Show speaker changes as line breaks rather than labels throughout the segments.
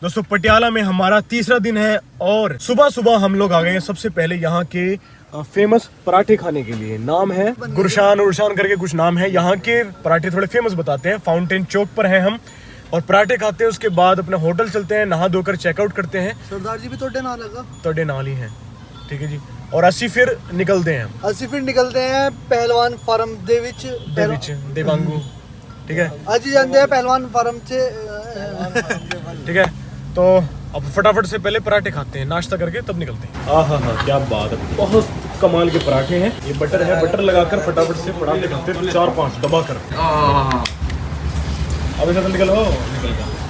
दोस्तों पटियाला में हमारा तीसरा दिन है और सुबह सुबह हम लोग आ गए हैं सबसे पहले यहाँ के फेमस पराठे खाने के लिए। नाम है गुरशान उर्शान करके कुछ नाम है। यहाँ के पराठे थोड़े फेमस बताते हैं। फाउंटेन चौक पर है हम और पराठे खाते हैं। उसके बाद अपने होटल चलते हैं, नहा धोकर चेकआउट करते हैं।
सरदार जी भी तोड़े ना लगा
तोड़े नाल ही है, ठीक है जी। और 80 फिर निकलते हैं।
80 फिर निकलते हैं पहलवान फार्म दे विच
देवांगू, ठीक है।
आज ही जानते हैं पहलवान फार्म से
ठीक है, तो अब फटाफट से पहले पराठे खाते हैं, नाश्ता करके तब निकलते हैं। आहा हा, क्या बात है, बहुत कमाल के पराठे हैं। ये बटर है, बटर लगाकर फटाफट से पराठे खाते हैं 4-5 दबा कर। अब इधर निकल गया।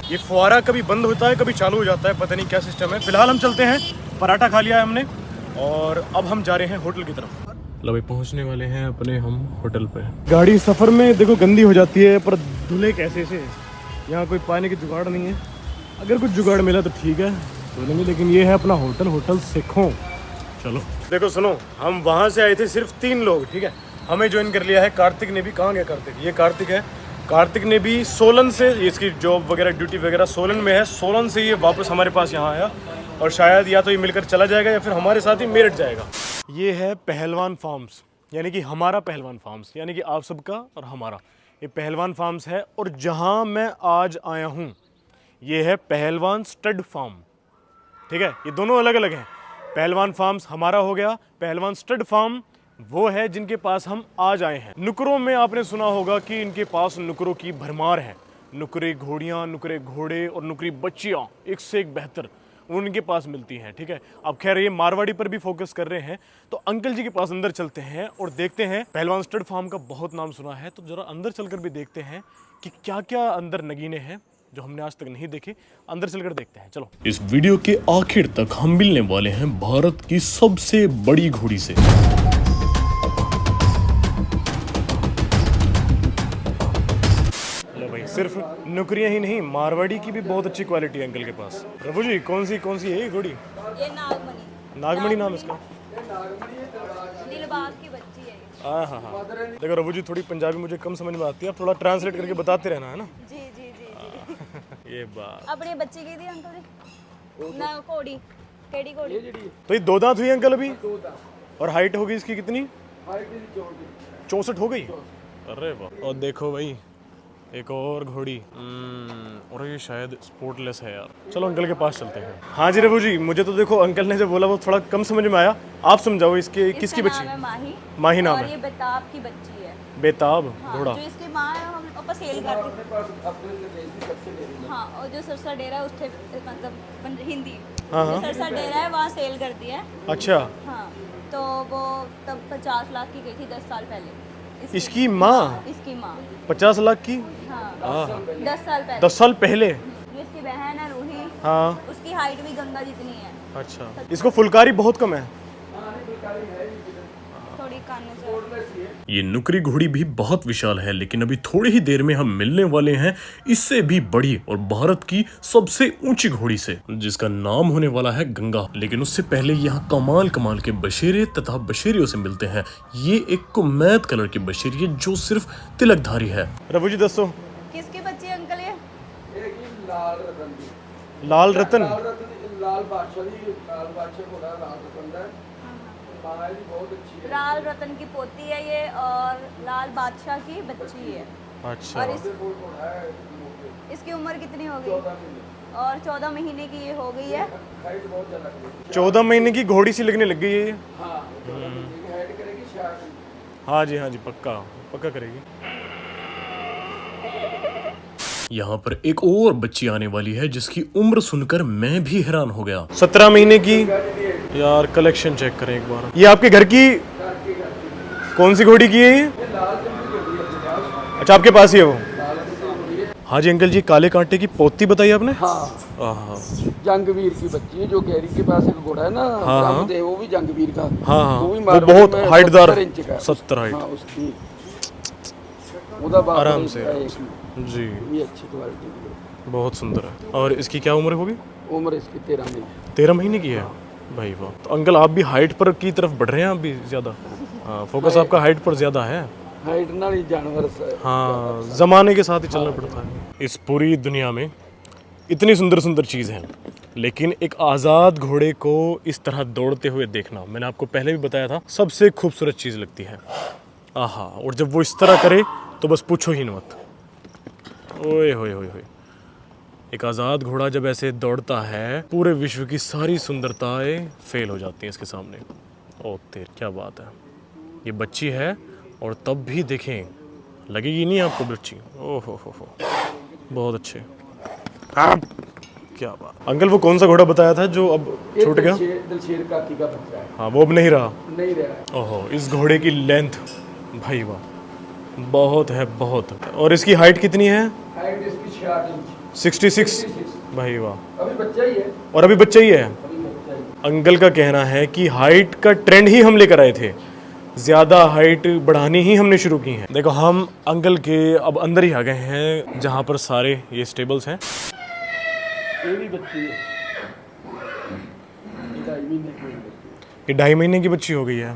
ये फुवारा कभी बंद होता है कभी चालू हो जाता है, पता नहीं क्या सिस्टम है। फिलहाल हम चलते हैं, पराठा खा लिया है हमने और अब हम जा रहे हैं होटल की तरफ। लो भाई, पहुंचने वाले हैं अपने हम होटल पे। गाड़ी सफर में देखो गंदी हो जाती है, पर धुले कैसे से। यहाँ कोई पानी की जुगाड़ नहीं है। अगर कुछ जुगाड़ मिला तो ठीक है धुलेंगे, लेकिन ये है अपना होटल, होटल सिखों। चलो देखो सुनो, हम वहाँ से आए थे सिर्फ 3 लोग, ठीक है। हमें ज्वाइन कर लिया है कार्तिक ने भी। कहाँ गया कार्तिक? ये कार्तिक है। कार्तिक ने भी सोलन से, इसकी जॉब वगैरह ड्यूटी वगैरह सोलन में है। सोलन से ये वापस हमारे पास यहाँ आया और शायद या तो ये मिलकर चला जाएगा या फिर हमारे साथ ही मेरठ जाएगा। ये है पहलवान फार्म्स, यानी कि हमारा पहलवान फार्म्स, यानी कि आप सबका और हमारा ये पहलवान फार्म्स है। और जहाँ मैं आज आया हूँ ये है पहलवान स्टड फार्म, ठीक है। ये दोनों अलग अलग हैं। पहलवान फार्म्स हमारा हो गया, पहलवान स्टड फार्म वो है जिनके पास हम आज आए हैं। नुकरों में आपने सुना होगा कि इनके पास नुकरों की भरमार है। नुकरे घोड़ियाँ, नुकरे घोड़े और नुकरी बच्चियाँ एक से एक बेहतर उनके पास मिलती हैं, ठीक है। अब खैर ये मारवाड़ी पर भी फोकस कर रहे हैं, तो अंकल जी के पास अंदर चलते हैं और देखते हैं। पहलवान स्टड फार्म का बहुत नाम सुना है, तो जरा अंदर चलकर भी देखते हैं कि क्या क्या अंदर नगीने हैं जो हमने आज तक नहीं देखे। अंदर चलकर देखते हैं, चलो। इस वीडियो के आखिर तक हम मिलने वाले हैं भारत की सबसे बड़ी घोड़ी से। लो भाई, सिर्फ नुकरियां ही नहीं, मारवाड़ी की भी बहुत अच्छी क्वालिटी है अंकल के पास। प्रभु जी, कौन सी है ये घोड़ी?
ये नागमणि।
नागमणि नाम इसका?
दिलबाग की बच्ची है ये।
हाँ हाँ हाँ। देखो रघु जी, थोड़ी पंजाबी मुझे कम समझ में आती है, आप थोड़ा ट्रांसलेट करके बताते रहना, है ना।
जी जी जी जी।
ये बात।
अपनी बच्ची की थी अंकल जी ना, घोड़ी केड़ी घोड़ी?
तो ये 2 दांत हुई अंकल अभी? और हाइट होगी इसकी कितनी? 64 हो गई। अरे वाह। और देखो भाई, एक और घोड़ी। और ये शायद स्पोर्टलेस है यार। चलो अंकल के पास चलते हैं। हाँ जी रघु जी, मुझे तो देखो अंकल ने जो बोला वो थोड़ा कम समझ में आया। आप समझाओ इसके किसकी बच्ची?
नाम है माही।
माही नाम
और
है।
ये बेताब की बच्ची है।
बेताब
हाँ,
घोड़ा।
जो इसकी माँ है हम ऊपर सेल करते हैं। हाँ, और जो सरसा डेरा है उससे मतलब हिंदी,
हाँ,
जो
हाँ।
सरसा डेरा है वहाँ सेल करती है।
अच्छा,
हाँ, तो वो तब 50 लाख की गई थी 10 साल पहले।
इसकी माँ
इसकी माँ
50 लाख की?
हाँ, 10 साल पहले।
10 साल पहले?
जो इसकी बहन है रूही,
हाँ।
उसकी हाइट भी गंगा जितनी है।
अच्छा, इसको फुलकारी बहुत कम है।
थोड़ी कान से।
ये नुकरी घोड़ी भी बहुत विशाल है, लेकिन अभी थोड़ी ही देर में हम मिलने वाले हैं इससे भी बड़ी और भारत की सबसे ऊंची घोड़ी से, जिसका नाम होने वाला है गंगा। लेकिन उससे पहले यहाँ कमाल कमाल के बशेरे तथा बशेरियों से मिलते हैं। ये एक कुमैत कलर की बशेरी है जो सिर्फ तिलकधारी है।
रघु जी दसो,
किसकी बच्ची है अंकल ये?
लाल रतन।
लाल बादशाह दी, लाल बादशाह घोड़ा लाल रतन दा मां जी बहुत अच्छी है।
लाल रतन की पोती है ये और लाल बादशाह की बच्ची है।
अच्छा,
और इसकी उम्र कितनी हो गई? और 14 महीने की ये हो गई है।
14 महीने की घोड़ी सी लगने लग गई है ये।
हाइट करेगी शायद।
हाँ जी हाँ जी, पक्का पक्का करेगी।
यहाँ पर एक और बच्ची आने वाली है जिसकी उम्र सुनकर मैं भी हैरान हो गया।
17 महीने की। यार कलेक्शन चेक करें एक बार। ये आपके घर की कौन सी घोड़ी की है ये? अच्छा, आपके पास ही है वो? हाँ जी अंकल जी, काले कांटे की पोती बताई आपने?
हाँ, जंगवीर की बच्ची है। जो गैरी के पास एक घोड़ा है ना, रामदेव, वो भी जंगवीर का।
हाँ हाँ,
वो भी
वो बहुत हाइटदार।
70 इंच का।
70 हाइट।
हाँ, उसकी उदा बाप
आराम से जी,
भी अच्छी क्वालिटी की।
बहुत सुंदर है। और इसकी क्या उम्र होगी?
उम्र इसकी 13 महीने।
13 महीने की है भाई, वाह। तो अंकल आप भी हाइट पर की तरफ बढ़ रहे हैं अभी ज़्यादा। हाँ, फोकस आपका हाइट पर ज़्यादा है।
हाइट नाल ही जानवर
हाँ, ज़माने के साथ ही चलना पड़ता है। इस पूरी दुनिया में इतनी सुंदर सुंदर चीज़ हैं, लेकिन एक आज़ाद घोड़े को इस तरह दौड़ते हुए देखना, मैंने आपको पहले भी बताया था, सबसे खूबसूरत चीज़ लगती है। आहा, और जब वो इस तरह करे तो बस पूछो ही मत। ओए होए होए होए, एक आज़ाद घोड़ा जब ऐसे दौड़ता है, पूरे विश्व की सारी सुंदरताएं फेल हो जाती हैं इसके सामने। ओ तेरे, क्या बात है। ये बच्ची है और तब भी देखें, लगेगी नहीं आपको बच्ची। ओहो हो, बहुत अच्छे। क्या बात। अंकल वो कौन सा घोड़ा बताया था जो अब छूट गया?
दिलशेर काकी का बच्चा है।
हाँ, वो अब नहीं रहा।
नहीं रहा।
ओहो, इस घोड़े की लेंथ भाई वाह, बहुत है बहुत। और इसकी हाइट कितनी है?
हाइट इसकी 66 इंच।
66 भाई वाह,
अभी बच्चा ही है।
और अभी बच्चा ही है।
अभी बच्चा ही।
अंकल का कहना है कि हाइट का ट्रेंड ही हम लेकर आए थे, ज़्यादा हाइट बढ़ानी ही हमने शुरू की है। देखो, हम अंकल के अब अंदर ही आ गए हैं जहाँ पर सारे ये स्टेबल्स हैं।
ये भी बच्ची है।
ये 2.5 महीने की बच्ची हो गई है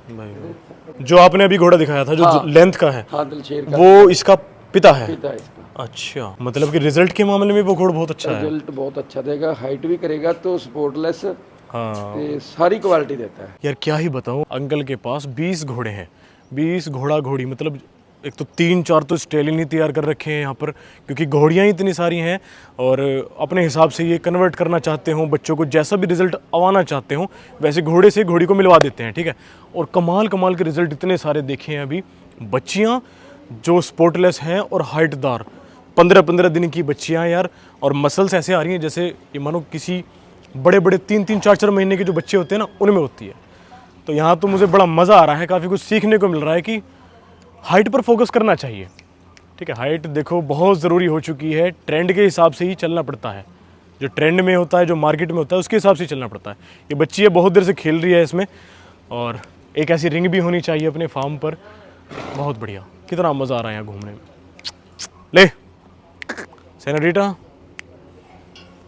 भाई। जो आपने अभी घोड़ा दिखाया था, जो
हाँ।
लेंथ का है,
हाँ, दिलशेर का
वो इसका पिता है।
पिता है इसका।
अच्छा, मतलब कि रिजल्ट के मामले में वो घोड़ा बहुत अच्छा है।
रिजल्ट बहुत अच्छा देगा, हाइट भी करेगा तो स्पोर्टलेस,
हाँ
ये सारी क्वालिटी देता है।
यार, क्या ही बताऊं, अंकल के पास 20 घोड़े हैं। 20 घोड़ा घोड़ी, मतलब एक तो 3-4 तो स्टेलिन ही तैयार कर रखे हैं यहाँ पर, क्योंकि घोड़ियाँ ही इतनी सारी हैं और अपने हिसाब से ये कन्वर्ट करना चाहते हो, बच्चों को जैसा भी रिजल्ट आवाना चाहते हो वैसे घोड़े से घोड़ी को मिलवा देते हैं, ठीक है। और कमाल कमाल के रिजल्ट इतने सारे देखे हैं अभी। बच्चियाँ जो स्पोर्टलेस हैं और हाइटदार, 15-15 दिन की बच्चियाँ यार, और मसल्स ऐसे आ रही हैं जैसे ये मानो किसी बड़े बड़े 3-3, 4-4 महीने के जो बच्चे होते हैं ना, उनमें होती है। तो यहाँ तो मुझे बड़ा मज़ा आ रहा है, काफ़ी कुछ सीखने को मिल रहा है कि हाइट पर फोकस करना चाहिए, ठीक है। हाइट देखो बहुत ज़रूरी हो चुकी है, ट्रेंड के हिसाब से ही चलना पड़ता है। जो ट्रेंड में होता है, जो मार्केट में होता है, उसके हिसाब से चलना पड़ता है। ये बच्ची है, बहुत देर से खेल रही है इसमें, और एक ऐसी रिंग भी होनी चाहिए अपने फार्म पर। बहुत बढ़िया, कितना मज़ा आ रहा है यहाँ घूमने में। ले सेनोरिटा,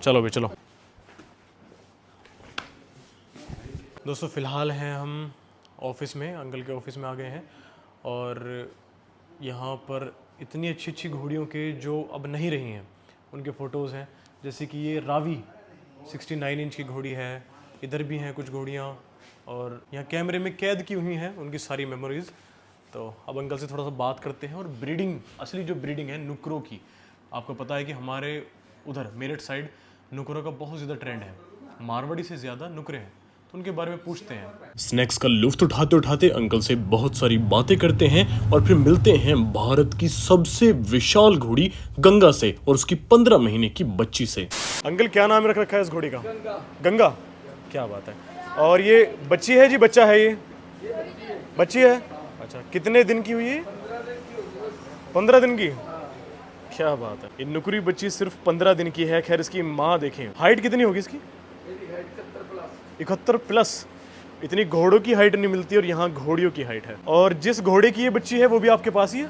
चलो भाई चलो। दोस्तों, फ़िलहाल हैं हम ऑफिस में, अंकल के ऑफिस में आ गए हैं, और यहाँ पर इतनी अच्छी अच्छी घोड़ियों के जो अब नहीं रही हैं उनके फ़ोटोज़ हैं। जैसे कि ये रावी 69 इंच की घोड़ी है, इधर भी हैं कुछ घोड़ियाँ, और यहाँ कैमरे में कैद की हुई हैं उनकी सारी मेमोरीज़। तो अब अंकल से थोड़ा सा बात करते हैं। और ब्रीडिंग, असली जो ब्रीडिंग है नुकरों की, आपको पता है कि हमारे उधर मेरठ साइड नुकरों का बहुत ज़्यादा ट्रेंड है, मारवाड़ी से ज़्यादा नुकरे हैं, तो उनके बारे में पूछते हैं।
स्नैक्स का लुत्फ उठाते उठाते अंकल से बहुत सारी बातें करते हैं और फिर मिलते हैं भारत की सबसे विशाल घोड़ी गंगा से और उसकी 15 महीने की बच्ची से।
अंकल, क्या नाम रख रखा है इस घोड़ी का? गंगा। क्या बात है। और ये बच्ची है जी, बच्चा है? ये बच्ची है। अच्छा, कितने दिन की हुई है? 15 दिन की। क्या बात है। ये नुकरी बच्ची सिर्फ 15 दिन की है। खैर, इसकी माँ देखें, हाइट कितनी होगी इसकी? 71+। इतनी घोड़ों की हाइट नहीं मिलती और यहाँ घोड़ियों की हाइट है। और जिस घोड़े की ये बच्ची है वो भी आपके पास ही है?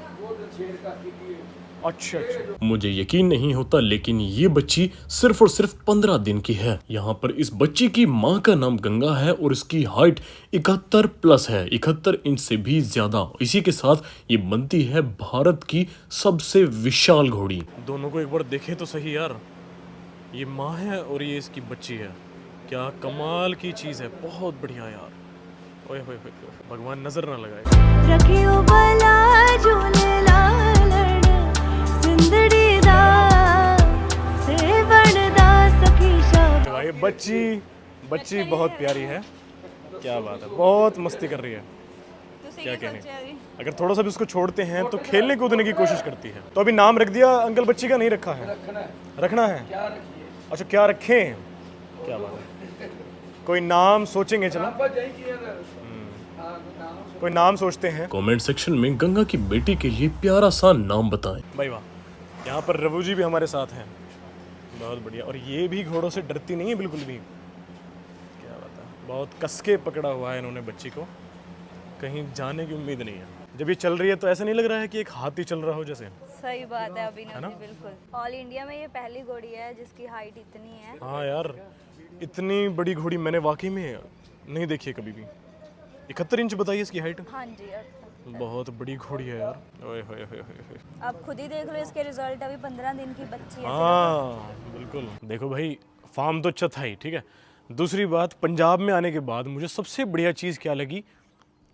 अच्छा अच्छा।
मुझे यकीन नहीं होता, लेकिन ये बच्ची सिर्फ और सिर्फ 15 दिन की है। यहाँ पर इस बच्ची की माँ का नाम गंगा है और इसकी हाइट 71+ है, 71 इंच से भी ज्यादा। इसी के साथ ये बनती है भारत की सबसे विशाल घोड़ी।
दोनों को एक बार देखें तो सही यार, ये माँ है और ये इसकी बच्ची है। क्या कमाल की चीज़ है, बहुत बढ़िया यार। ओए होए होए, भगवान नजर ना लगाए।
रखियो भला झूलेलाल जिंदड़ी दा से बनदा सखी शाब।
भाई बच्ची बहुत प्यारी है। क्या बात है, बहुत मस्ती कर रही है। क्या कहने, अगर थोड़ा सा भी उसको छोड़ते हैं तो खेलने कूदने की कोशिश करती है। तो अभी नाम रख दिया अंकल बच्ची का? नहीं रखा है, रखना है। अच्छा, क्या रखें? क्या बात है, कोई नाम सोचेंगे। चलो कोई नाम सोचते हैं।
कमेंट सेक्शन में गंगा की बेटी के लिए प्यारा सा नाम बताएं।
भाई वाह, यहाँ पर रवू जी भी हमारे साथ हैं, बहुत बढ़िया। और ये भी घोड़ों से डरती नहीं है बिल्कुल भी। क्या बात है, बहुत कस के पकड़ा हुआ है इन्होंने बच्ची को, कहीं जाने की उम्मीद नहीं है। जब ये चल रही है तो ऐसा नहीं लग रहा है कि एक हाथी चल रहा हो जैसे?
सही बात है अभिनव जी, बिल्कुल। ऑल इंडिया में ये पहली घोड़ी है जिसकी हाइट इतनी है।
हाँ यार, इतनी बड़ी घोड़ी मैंने वाकई में नहीं देखी है कभी भी। 71 इंच बताइए इसकी हाइट।
हाँ जी।
बहुत बड़ी घोड़ी है यार। ओए होए होए होए।
आप खुद ही देख लो इसके रिजल्ट, अभी 15 दिन की बच्ची है।
हाँ बिल्कुल। देखो भाई फार्म तो अच्छा था ही, ठीक है। दूसरी बात, पंजाब में आने के बाद मुझे सबसे बढ़िया चीज़ क्या लगी,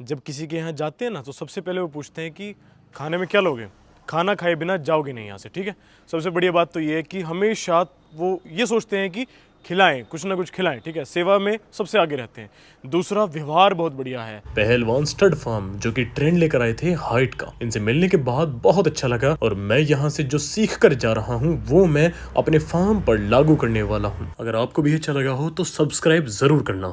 जब किसी के यहाँ जाते हैं ना तो सबसे पहले वो पूछते हैं कि खाने में क्या लोगे, खाना खाए बिना जाओगे नहीं यहाँ से, ठीक है। सबसे बढ़िया बात तो ये है कि हमेशा वो ये सोचते हैं कि खिलाएं, कुछ ना कुछ खिलाएं, ठीक है। सेवा में सबसे आगे रहते हैं। दूसरा, व्यवहार बहुत बढ़िया है।
पहलवान स्टड फार्म जो कि ट्रेंड लेकर आए थे हाइट का, इनसे मिलने के बाद बहुत अच्छा लगा और मैं यहाँ से जो सीख कर जा रहा हूँ वो मैं अपने फार्म पर लागू करने वाला हूँ। अगर आपको भी अच्छा लगा हो तो सब्सक्राइब जरूर करना।